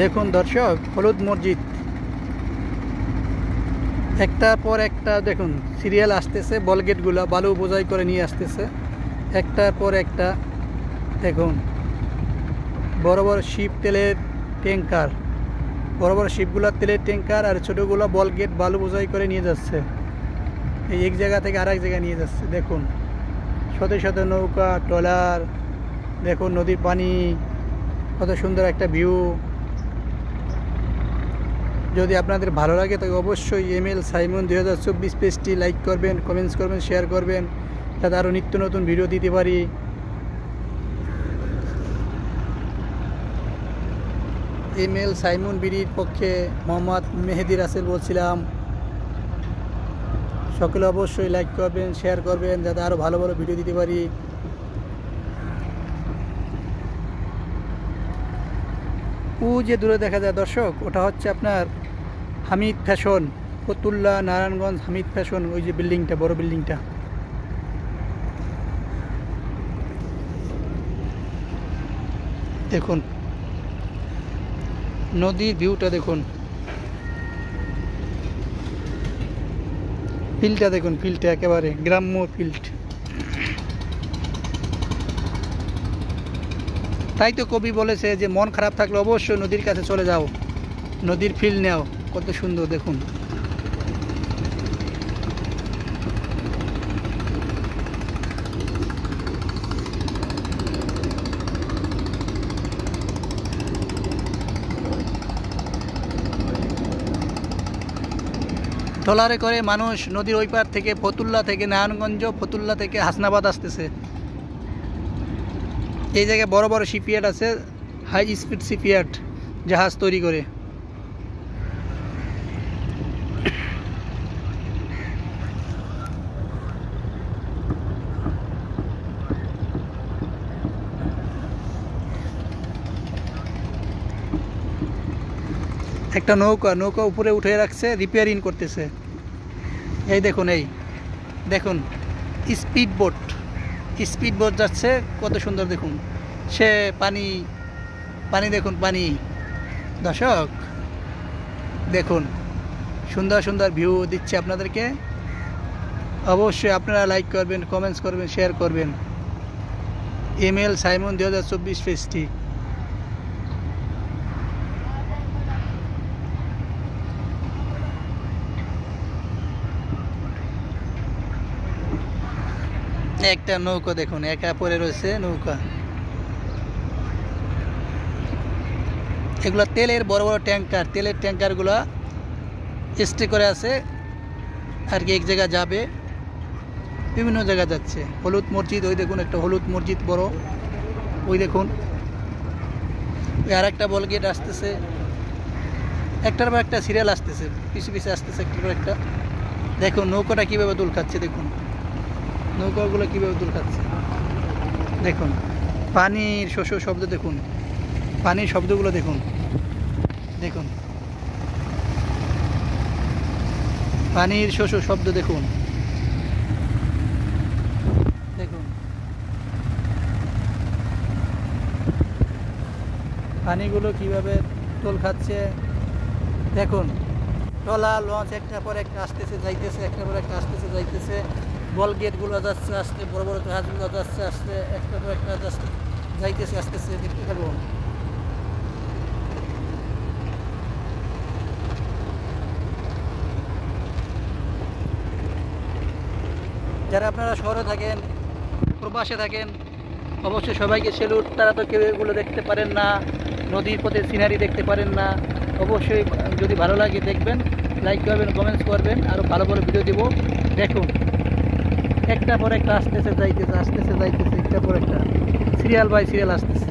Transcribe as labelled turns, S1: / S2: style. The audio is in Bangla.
S1: দেখুন দর্শক, হলুদ মসজিদ একটার পর একটা দেখুন সিরিয়াল আসতেছে। বলগেটগুলো বালু বোঝাই করে নিয়ে আসতেছে একটার পর একটা। দেখুন বড় বড় শিপ তেলের ট্যাঙ্কার, বড় বড় শিপগুলো তেলের ট্যাঙ্কার, আর ছোটোগুলো বলগেট বালু বোঝাই করে নিয়ে যাচ্ছে। এই এক জায়গা থেকে আরেক জায়গায় নিয়ে যাচ্ছে। দেখুন শত শত নৌকা ট্রলার, দেখুন নদীর পানি, কত সুন্দর একটা ভিউ। যদি আপনাদের ভালো লাগে তবে অবশ্যই ML সাইমন 2024 পেজটি লাইক করবেন, কমেন্টস করবেন, শেয়ার করবেন, যাতে আরও নিত্য নতুন ভিডিও দিতে পারি। ML সাইমন বিডির পক্ষে মোহাম্মদ মেহেদি রাসেল বলছিলাম। সকলে অবশ্যই লাইক করবেন, শেয়ার করবেন, যাতে আরও ভালো ভালো ভিডিও দিতে পারি। ও যে দূরে দেখা যায় দর্শক, ওটা হচ্ছে আপনার হামিদ ফ্যাশন, ফতুল্লা নারায়ণগঞ্জ হামিদ ফ্যাশন। ওই যে বিল্ডিংটা, বড় বিল্ডিংটা দেখুন, নদীর ভিউটা দেখুন, ফিল্ডটা দেখুন, ফিল্ডটা একেবারে গ্রাম্য ফিল্ড। তাই তো কবি বলেছে যে মন খারাপ থাকলে অবশ্যই নদীর কাছে চলে যাও, নদীর ফিল নেও। কত সুন্দর দেখুন। ট্রলারে করে মানুষ নদীর ওই পার থেকে ফতুল্লা থেকে নারায়ণগঞ্জ, ফতুল্লা থেকে হাসনাবাদ আসতেছে। এই জায়গায় বড় বড় শিপইয়ার্ড আছে, হাই স্পিড শিপইয়ার্ড, জাহাজ তৈরি করে। একটা নৌকা উপরে উঠে রাখছে, রিপেয়ারিং করতেছে। এই দেখুন, এই দেখুন স্পিড বোট যাচ্ছে, কত সুন্দর দেখুন। সে পানি দেখুন, পানি। দর্শক দেখুন, সুন্দর সুন্দর ভিউ দিচ্ছে আপনাদেরকে। অবশ্যই আপনারা লাইক করবেন, কমেন্টস করবেন, শেয়ার করবেন। ML সাইমন 2024 পেজটি। একটা নৌকা দেখুন, একা পরে রয়েছে নৌকা। এগুলো তেলের বড় বড় ট্যাঙ্কার, তেলের ট্যাঙ্কারগুলো স্টে করে আছে আর কি, এক জায়গায় যাবে, বিভিন্ন জায়গায় যাচ্ছে। হলুদ মসজিদ, ওই দেখুন একটা হলুদ মসজিদ বড়, ওই দেখুন। ওই আর একটা বলগেট আসতেছে, একটার পর একটা সিরিয়াল আসতেছে, পিছু পিছু আসতেছে একটার পর একটা। দেখুন নৌকাটা কীভাবে দোল খাচ্ছে, দেখুন নৌকাগুলো কীভাবে দোল খাচ্ছে। দেখুন পানির শব্দ, দেখুন পানির শব্দগুলো দেখুন, দেখুন পানির শব্দ দেখুন, দেখুন পানিগুলো কিভাবে দোল খাচ্ছে। দেখুন ট্রলার লঞ্চ একটার পর একটা আসতেছে যাইতেছে, একটার পর একটা আসতেছে যাইতেছে। বল গেটগুলো যাচ্ছে আসতে, বড় বড় জাহাজগুলো যাচ্ছে আসতে, একটার পর একটা যাইতেছে আসতেছে, দেখতে থাকুন। যারা আপনারা শহরে থাকেন, প্রবাসে থাকেন, অবশ্যই সবাইকে সেলুট। তারা তো কেউ এগুলো দেখতে পারেন না, নদীর পথে সিনারি দেখতে পারেন না। অবশ্যই যদি ভালো লাগে দেখবেন, লাইক করবেন, কমেন্টস করবেন, আরও ভালো ভালো ভিডিও দেবো। দেখুন একটা পর একটা আসতেছে যাইতেছে, একটার পর একটা সিরিয়াল বাই সিরিয়াল আসতেছে।